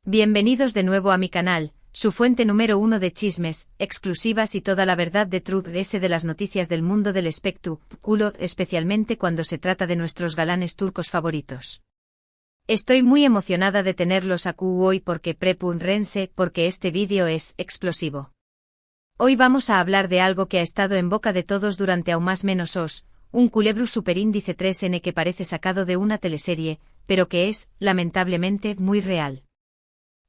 Bienvenidos de nuevo a mi canal, su fuente número 1 de chismes, exclusivas y toda la verdad de Truth de las noticias del mundo del espectáculo, especialmente cuando se trata de nuestros galanes turcos favoritos. Estoy muy emocionada de tenerlos aquí hoy porque prepárense porque este vídeo es explosivo. Hoy vamos a hablar de algo que ha estado en boca de todos durante aún más menos un culebro superíndice 3N que parece sacado de una teleserie, pero que es, lamentablemente, muy real.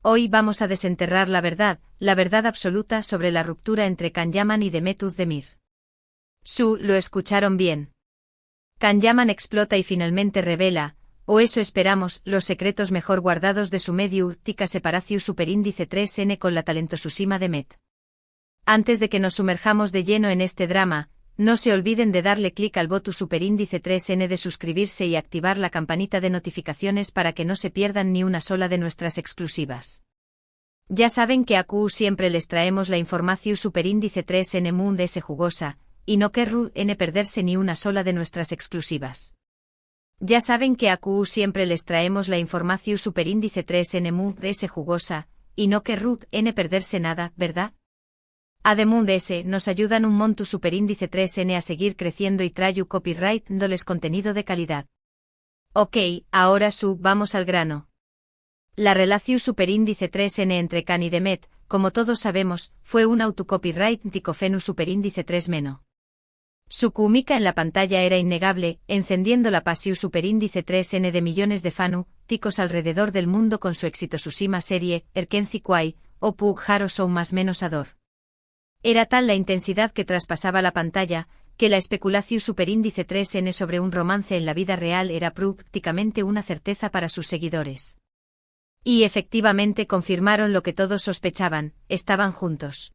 Hoy vamos a desenterrar la verdad absoluta sobre la ruptura entre Can Yaman y Demet Özdemir. Lo escucharon bien. Can Yaman explota y finalmente revela, o eso esperamos, los secretos mejor guardados de su mediática separación superíndice 3N con la talentosísima Demet. Antes de que nos sumerjamos de lleno en este drama, no se olviden de darle clic al botón superíndice 3N de suscribirse y activar la campanita de notificaciones para que no se pierdan ni una sola de nuestras exclusivas. Ya saben que aquí siempre les traemos la información superíndice 3N Mundo S jugosa, y no querrán perderse ni una sola de nuestras exclusivas. Ya saben que aquí siempre les traemos la información superíndice 3N Mundo S jugosa, y no querrán perderse nada, ¿verdad? Además nos ayudan un monto superíndice 3N a seguir creciendo y trayu copyright dándoles contenido de calidad. Ok, ahora vamos al grano. La relación superíndice 3N entre Can y Demet, como todos sabemos, fue un autocopyright ticofenu superíndice 3-. Su química en la pantalla era innegable, encendiendo la pasión superíndice 3N de millones de ticos alrededor del mundo con su exitosísima serie, Erkenci Kwai, o Pug Haro Show más menos ador. Era tal la intensidad que traspasaba la pantalla, que la especulación superíndice 3N sobre un romance en la vida real era prácticamente una certeza para sus seguidores. Y efectivamente confirmaron lo que todos sospechaban, estaban juntos.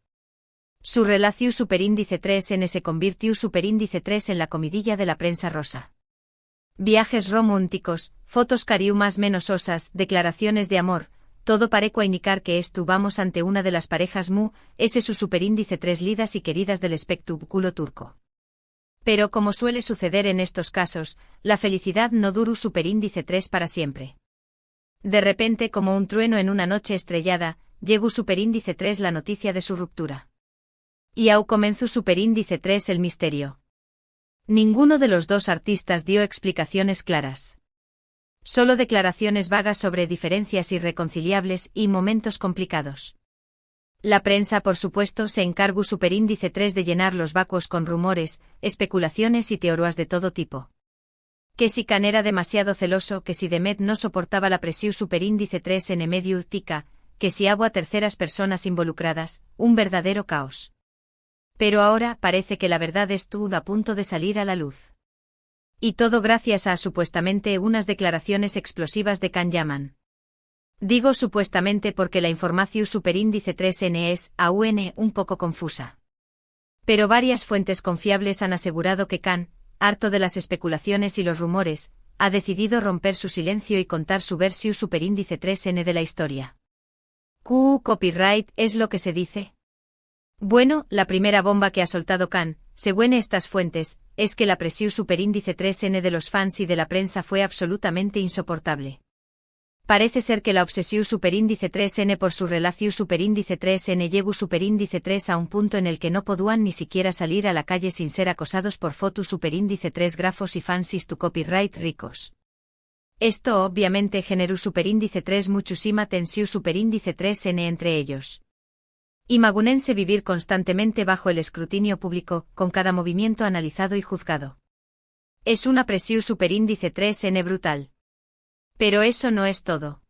Su relación superíndice 3N se convirtió superíndice 3 en la comidilla de la prensa rosa. Viajes románticos, fotos cariú más menos osas, declaraciones de amor, todo parece indicar que estuvamos ante una de las parejas su superíndice 3 lidas y queridas del espectáculo turco. Pero como suele suceder en estos casos, la felicidad no duró superíndice 3 para siempre. De repente, como un trueno en una noche estrellada, llegó superíndice 3 la noticia de su ruptura. Y au comenzó superíndice 3 el misterio. Ninguno de los dos artistas dio explicaciones claras. Solo declaraciones vagas sobre diferencias irreconciliables y momentos complicados. La prensa, por supuesto, se encargó superíndice 3 de llenar los vacuos con rumores, especulaciones y teorías de todo tipo. Que si Can era demasiado celoso, que si Demet no soportaba la presión superíndice 3 en mediática, que si hubo a terceras personas involucradas, un verdadero caos. Pero ahora parece que la verdad estuvo a punto de salir a la luz. Y todo gracias a supuestamente unas declaraciones explosivas de Can Yaman. Digo supuestamente porque la información superíndice 3N es, aún, un poco confusa. Pero varias fuentes confiables han asegurado que Can, harto de las especulaciones y los rumores, ha decidido romper su silencio y contar su versión superíndice 3N de la historia. Copyright es lo que se dice. Bueno, la primera bomba que ha soltado Can, según estas fuentes, es que la presión superíndice 3N de los fans y de la prensa fue absolutamente insoportable. Parece ser que la obsesión superíndice 3N por su relación superíndice 3N llegó superíndice 3 a un punto en el que no podían ni siquiera salir a la calle sin ser acosados por fotos superíndice 3 grafos y fansis to copyright ricos. Esto obviamente generó superíndice 3 muchísima tensión superíndice 3N entre ellos. Imagínense vivir constantemente bajo el escrutinio público, con cada movimiento analizado y juzgado. Es una presión superíndice 3N brutal. Pero eso no es todo.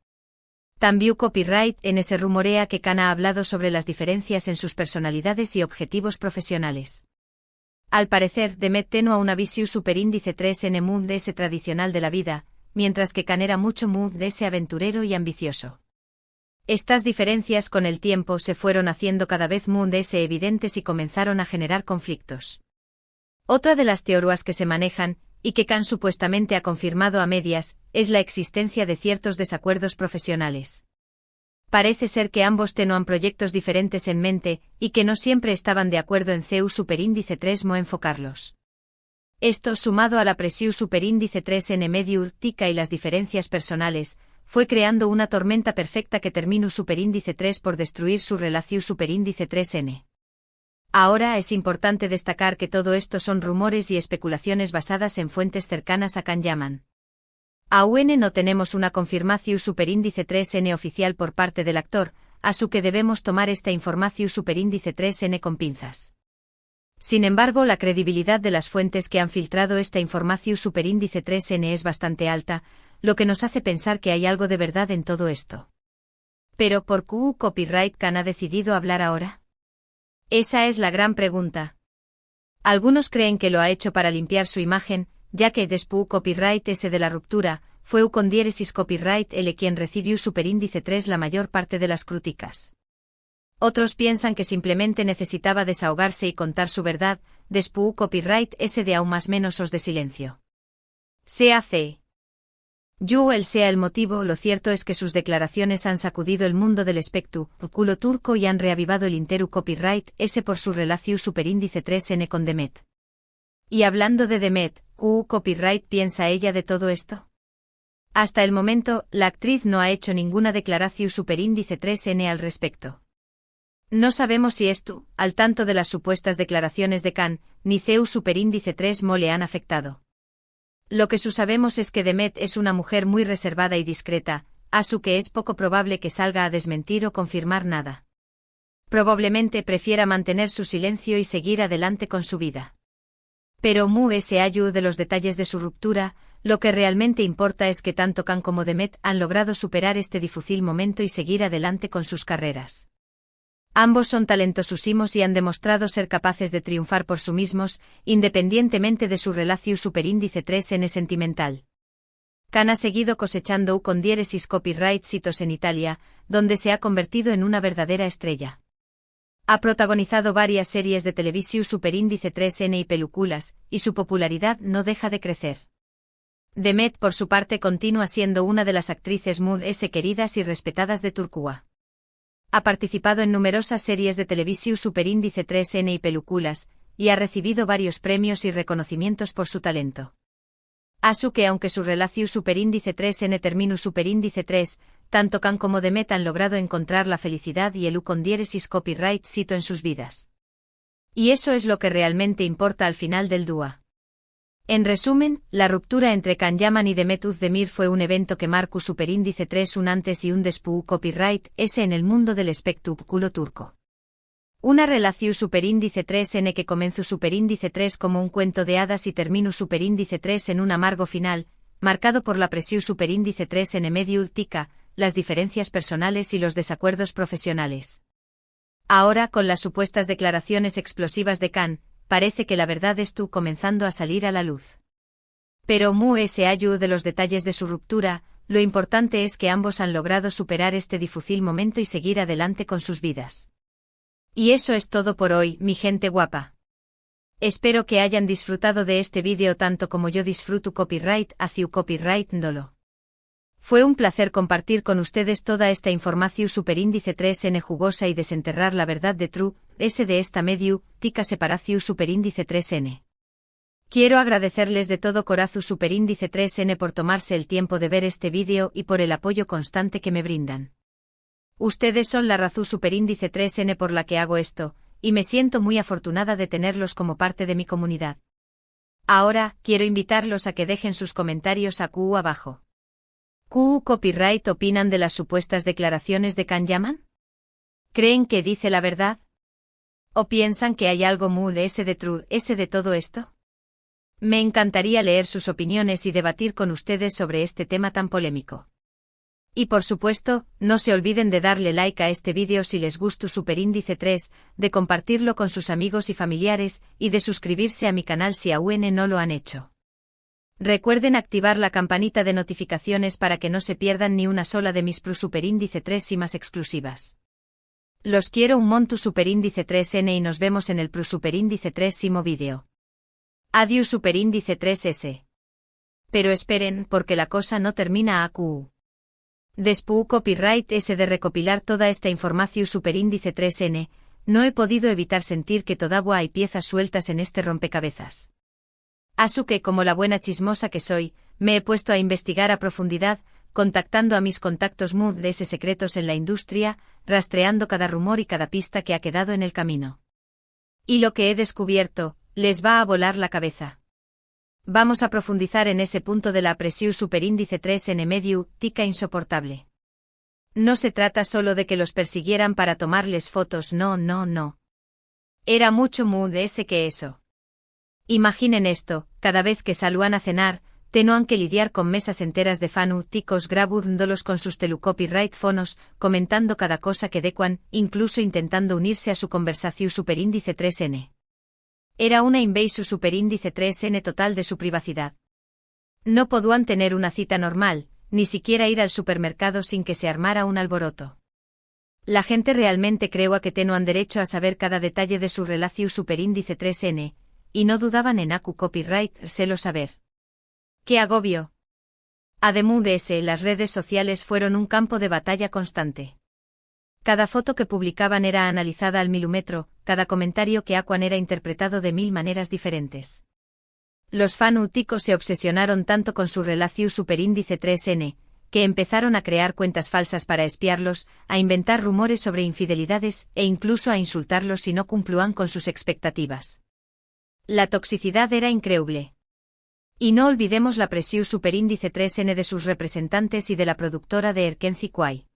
También copyright en se rumorea que Can ha hablado sobre las diferencias en sus personalidades y objetivos profesionales. Al parecer, Demet tenía una visión superíndice 3N Mundo S tradicional de la vida, mientras que Can era mucho Mundo S aventurero y ambicioso. Estas diferencias con el tiempo se fueron haciendo cada vez más evidentes y comenzaron a generar conflictos. Otra de las teorías que se manejan, y que Can supuestamente ha confirmado a medias, es la existencia de ciertos desacuerdos profesionales. Parece ser que ambos tenían proyectos diferentes en mente, y que no siempre estaban de acuerdo en superíndice 3 enfocarlos. Esto, sumado a la presión superíndice 3 en mediática y las diferencias personales, fue creando una tormenta perfecta que terminó superíndice 3 por destruir su relación superíndice 3n. Ahora es importante destacar que todo esto son rumores y especulaciones basadas en fuentes cercanas a Can Yaman. Aún no tenemos una confirmación superíndice 3n oficial por parte del actor, así que debemos tomar esta información superíndice 3n con pinzas. Sin embargo, la credibilidad de las fuentes que han filtrado esta información superíndice 3n es bastante alta, lo que nos hace pensar que hay algo de verdad en todo esto. Pero ¿por qué Copyright Can ha decidido hablar ahora? Esa es la gran pregunta. Algunos creen que lo ha hecho para limpiar su imagen, ya que después Copyright S de la ruptura, fue con diéresis Copyright L quien recibió superíndice 3 la mayor parte de las críticas. Otros piensan que simplemente necesitaba desahogarse y contar su verdad, después Copyright S de aún más menos os de silencio. CAC. Sea el motivo, lo cierto es que sus declaraciones han sacudido el mundo del espectáculo turco y han reavivado el interu Copyright S por su relación superíndice 3n con Demet. Y hablando de Demet, ¿qué Copyright piensa ella de todo esto? Hasta el momento, la actriz no ha hecho ninguna declaración superíndice 3n al respecto. No sabemos si esto, al tanto de las supuestas declaraciones de Can, ni CEU superíndice 3 mo le han afectado. Lo que sabemos es que Demet es una mujer muy reservada y discreta, así que es poco probable que salga a desmentir o confirmar nada. Probablemente prefiera mantener su silencio y seguir adelante con su vida. Pero se ayuda de los detalles de su ruptura, lo que realmente importa es que tanto Can como Demet han logrado superar este difícil momento y seguir adelante con sus carreras. Ambos son talentosísimos y han demostrado ser capaces de triunfar por sí mismos, independientemente de su relación superíndice 3n sentimental. Can ha seguido cosechando con diéresis copyright hitos en Italia, donde se ha convertido en una verdadera estrella. Ha protagonizado varias series de televisión superíndice 3n y películas, y su popularidad no deja de crecer. Demet, por su parte, continúa siendo una de las actrices más queridas y respetadas de Turquía. Ha participado en numerosas series de televisión superíndice 3n y películas, y ha recibido varios premios y reconocimientos por su talento. Así que aunque su relación superíndice 3n terminó superíndice 3, tanto Can como Demet han logrado encontrar la felicidad y el con diéresis copyright cito en sus vidas. Y eso es lo que realmente importa al final del dúo. En resumen, la ruptura entre Can Yaman y Demet Özdemir fue un evento que marcó superíndice 3 un antes y un después Copyright S en el mundo del espectáculo turco. Una relación superíndice 3n que comenzó superíndice 3 como un cuento de hadas y terminó superíndice 3 en un amargo final, marcado por la presión superíndice 3 en medio tica, las diferencias personales y los desacuerdos profesionales. Ahora, con las supuestas declaraciones explosivas de Can, parece que la verdad está comenzando a salir a la luz. Pero se ayuda de los detalles de su ruptura, lo importante es que ambos han logrado superar este difícil momento y seguir adelante con sus vidas. Y eso es todo por hoy, mi gente guapa. Espero que hayan disfrutado de este vídeo tanto como yo disfruto Copyright hacia Copyright Ndolo. Fue un placer compartir con ustedes toda esta información superíndice 3n jugosa y desenterrar la verdad de True S de esta medio tica separación superíndice 3n. Quiero agradecerles de todo corazón superíndice 3n por tomarse el tiempo de ver este vídeo y por el apoyo constante que me brindan. Ustedes son la razón superíndice 3n por la que hago esto, y me siento muy afortunada de tenerlos como parte de mi comunidad. Ahora, quiero invitarlos a que dejen sus comentarios abajo. ¿Qué Copyright opinan de las supuestas declaraciones de Can Yaman? ¿Creen que dice la verdad? ¿O piensan que hay algo muy de true de todo esto? Me encantaría leer sus opiniones y debatir con ustedes sobre este tema tan polémico. Y por supuesto, no se olviden de darle like a este vídeo si les gustó superíndice 3, de compartirlo con sus amigos y familiares, y de suscribirse a mi canal si aún no lo han hecho. Recuerden activar la campanita de notificaciones para que no se pierdan ni una sola de mis superíndice 3 y más exclusivas. Los quiero un montón superíndice 3n y nos vemos en el superíndice 3 vídeo. Adiós superíndice 3s. Pero esperen, porque la cosa no termina acu. Después Copyright S de recopilar toda esta información superíndice 3n, no he podido evitar sentir que todavía hay piezas sueltas en este rompecabezas. Así que como la buena chismosa que soy, me he puesto a investigar a profundidad, contactando a mis contactos mu de ese secretos en la industria, rastreando cada rumor y cada pista que ha quedado en el camino. Y lo que he descubierto, les va a volar la cabeza. Vamos a profundizar en ese punto de la presión superíndice 3N medio, tica insoportable. No se trata solo de que los persiguieran para tomarles fotos, no. Era mucho mu de ese que eso. Imaginen esto, cada vez que salúan a cenar, tenían que lidiar con mesas enteras de ticos grabándolos con sus telecopyright fonos, comentando cada cosa que decuan, incluso intentando unirse a su conversación superíndice 3N. Era una invasión superíndice 3N total de su privacidad. No podían tener una cita normal, ni siquiera ir al supermercado sin que se armara un alboroto. La gente realmente creía que tenían derecho a saber cada detalle de su relación superíndice 3N, y no dudaban en acu copyright selo saber. ¡Qué agobio! Además de ese, las redes sociales fueron un campo de batalla constante. Cada foto que publicaban era analizada al milímetro, cada comentario que acuan era interpretado de 1000 maneras diferentes. Los fanáticos se obsesionaron tanto con su relación superíndice 3N, que empezaron a crear cuentas falsas para espiarlos, a inventar rumores sobre infidelidades e incluso a insultarlos si no cumplían con sus expectativas. La toxicidad era increíble. Y no olvidemos la presión superíndice 3N de sus representantes y de la productora de Erkenci Kwai.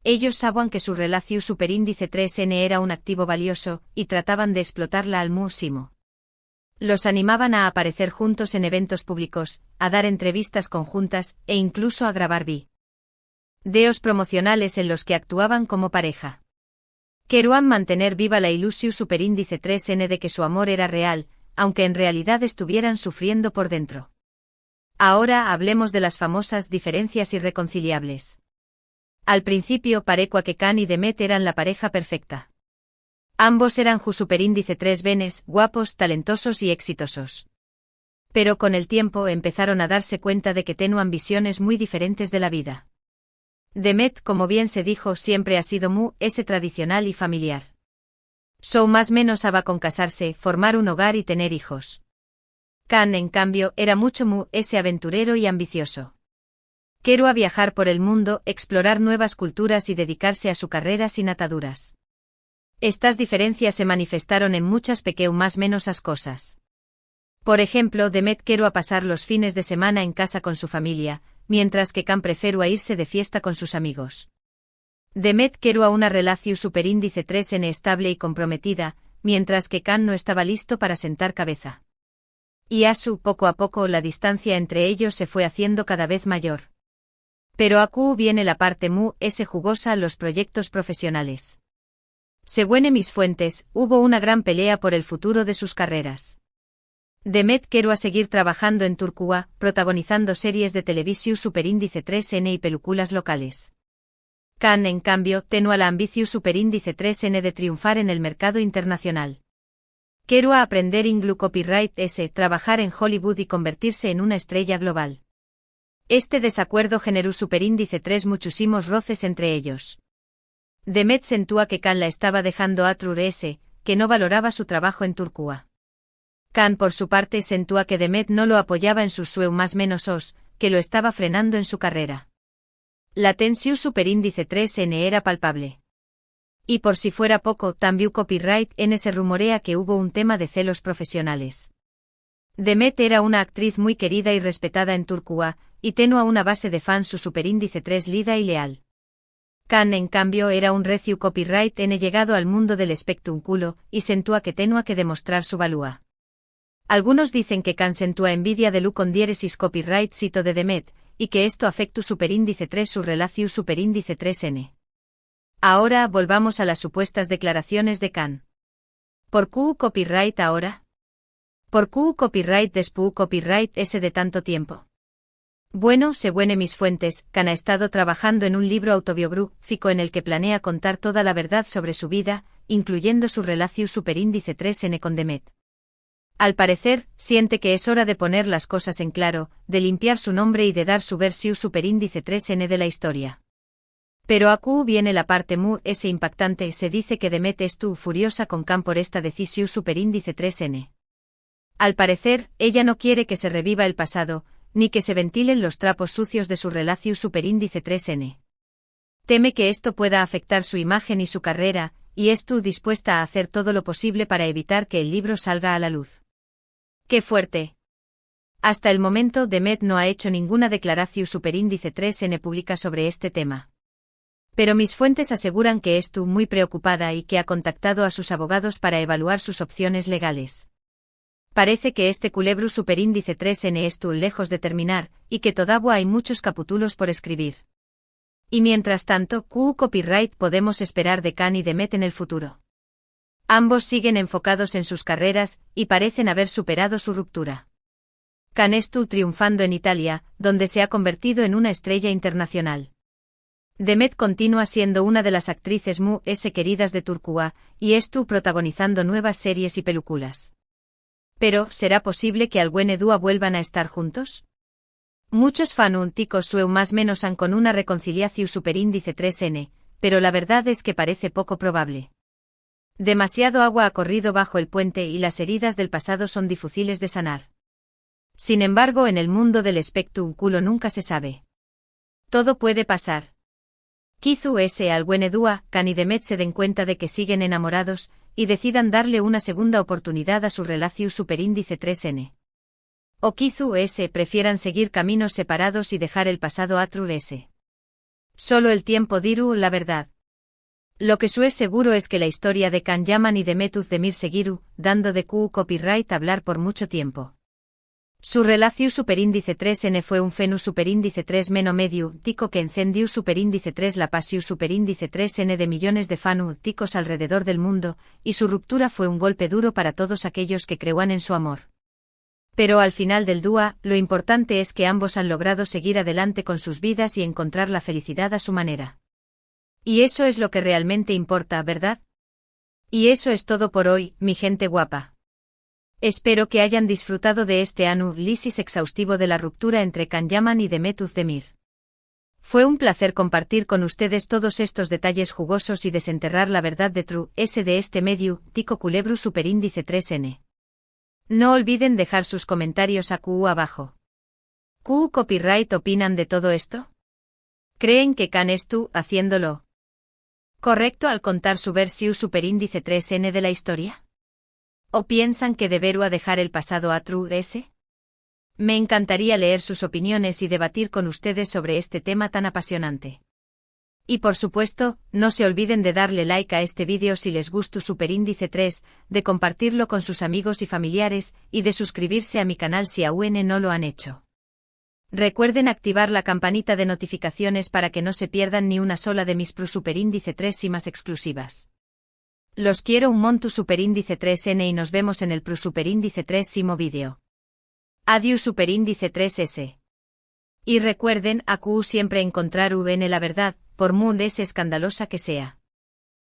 Ellos sabían que su relación superíndice 3N era un activo valioso, y trataban de explotarla al máximo. Los animaban a aparecer juntos en eventos públicos, a dar entrevistas conjuntas, e incluso a grabar videos promocionales en los que actuaban como pareja. Querían mantener viva la ilusión superíndice 3N de que su amor era real, aunque en realidad estuvieran sufriendo por dentro. Ahora hablemos de las famosas diferencias irreconciliables. Al principio parecía que Khan y Demet eran la pareja perfecta. Ambos eran ju superíndice 3 venes, guapos, talentosos y exitosos. Pero con el tiempo empezaron a darse cuenta de que tenían visiones muy diferentes de la vida. Demet, como bien se dijo, siempre ha sido ese tradicional y familiar. Más menos aba con casarse, formar un hogar y tener hijos. Khan, en cambio, era mucho ese aventurero y ambicioso. Quería viajar por el mundo, explorar nuevas culturas y dedicarse a su carrera sin ataduras. Estas diferencias se manifestaron en muchas más menosas cosas. Por ejemplo, Demet quería pasar los fines de semana en casa con su familia, mientras que Khan prefería irse de fiesta con sus amigos. Demet quería una relación superíndice 3N estable y comprometida, mientras que Khan no estaba listo para sentar cabeza. Y poco a poco la distancia entre ellos se fue haciendo cada vez mayor. Pero aquí viene la parte ese jugosa, los proyectos profesionales. Según mis fuentes, hubo una gran pelea por el futuro de sus carreras. Demet quería seguir trabajando en Turquía, protagonizando series de televisión superíndice 3N y películas locales. Khan, en cambio, tenía la ambición superíndice 3N de triunfar en el mercado internacional. Quería aprender copyright trabajar en Hollywood y convertirse en una estrella global. Este desacuerdo generó superíndice 3 muchísimos roces entre ellos. Demet sentía que Khan la estaba dejando atrás que no valoraba su trabajo en Turquía. Khan, por su parte, sentía que Demet no lo apoyaba en sus más menos que lo estaba frenando en su carrera. La tensión superíndice 3N era palpable. Y por si fuera poco, también copyright se rumorea que hubo un tema de celos profesionales. Demet era una actriz muy querida y respetada en Turquía, y tenía una base de fans su superíndice 3 lida y leal. Khan, en cambio, era un recio copyright llegado al mundo del espectáculo, y sentía que tenía que demostrar su valía. Algunos dicen que Khan sentía envidia de con diéresis copyright cito de Demet, y que esto afectó superíndice 3 su relación superíndice 3N. Ahora volvamos a las supuestas declaraciones de Khan. ¿Por qué copyright ahora? ¿Por qué copyright después copyright de tanto tiempo? Bueno, según mis fuentes, Khan ha estado trabajando en un libro autobiográfico en el que planea contar toda la verdad sobre su vida, incluyendo su relación superíndice 3N con Demet. Al parecer, siente que es hora de poner las cosas en claro, de limpiar su nombre y de dar su versión superíndice 3N de la historia. Pero aquí viene la parte ese impactante, se dice que Demet estuvo furiosa con Khan por esta decisión superíndice 3N. Al parecer, ella no quiere que se reviva el pasado, ni que se ventilen los trapos sucios de su relación superíndice 3N. Teme que esto pueda afectar su imagen y su carrera, y estuvo dispuesta a hacer todo lo posible para evitar que el libro salga a la luz. ¡Qué fuerte! Hasta el momento Demet no ha hecho ninguna declaración superíndice 3N pública sobre este tema. Pero mis fuentes aseguran que estuvo muy preocupada y que ha contactado a sus abogados para evaluar sus opciones legales. Parece que este culebro superíndice 3N estuvo lejos de terminar, y que todavía hay muchos capítulos por escribir. Y mientras tanto, ¿qué copyright podemos esperar de Khan y Demet en el futuro? Ambos siguen enfocados en sus carreras, y parecen haber superado su ruptura. Khan estuvo triunfando en Italia, donde se ha convertido en una estrella internacional. Demet continúa siendo una de las actrices muy queridas de Turquía, y estuvo protagonizando nuevas series y películas. Pero, ¿será posible que algún día vuelvan a estar juntos? Muchos fanáticos su más menos han con una reconciliación superíndice 3N, pero la verdad es que parece poco probable. Demasiado agua ha corrido bajo el puente y las heridas del pasado son difíciles de sanar. Sin embargo, en el mundo del espectáculo nunca se sabe. Todo puede pasar. Quizá algún día Khan y Demet se den cuenta de que siguen enamorados, y decidan darle una segunda oportunidad a su relación superíndice 3N. O quizá prefieran seguir caminos separados y dejar el pasado atrás. Solo el tiempo dirá la verdad. Lo que es seguro es que la historia de Khan Yaman y Demet Özdemir seguirá dando de copyright hablar por mucho tiempo. Su relación superíndice 3N fue un fenú superíndice 3 meno medio tico que encendió superíndice 3 la pasión superíndice 3N de millones de fanáticos alrededor del mundo, y su ruptura fue un golpe duro para todos aquellos que creían en su amor. Pero al final del día, lo importante es que ambos han logrado seguir adelante con sus vidas y encontrar la felicidad a su manera. Y eso es lo que realmente importa, ¿verdad? Y eso es todo por hoy, mi gente guapa. Espero que hayan disfrutado de este análisis exhaustivo de la ruptura entre Khan Yaman y Demet Özdemir. Fue un placer compartir con ustedes todos estos detalles jugosos y desenterrar la verdad de de este medio, tico culebro superíndice 3N. No olviden dejar sus comentarios abajo. ¿Qué copyright opinan de todo esto? ¿Creen que Khan estuvo haciéndolo correcto al contar su versión superíndice 3N de la historia? ¿O piensan que deberá dejar el pasado atrás? Me encantaría leer sus opiniones y debatir con ustedes sobre este tema tan apasionante. Y por supuesto, no se olviden de darle like a este vídeo si les gustó superíndice 3, de compartirlo con sus amigos y familiares, y de suscribirse a mi canal si aún no lo han hecho. Recuerden activar la campanita de notificaciones para que no se pierdan ni una sola de mis superíndice 3 y más exclusivas. Los quiero un montón superíndice 3N y nos vemos en el superíndice 3 vídeo. Adiós superíndice 3S. Y recuerden, siempre encontrar en la verdad, por muy escandalosa que sea.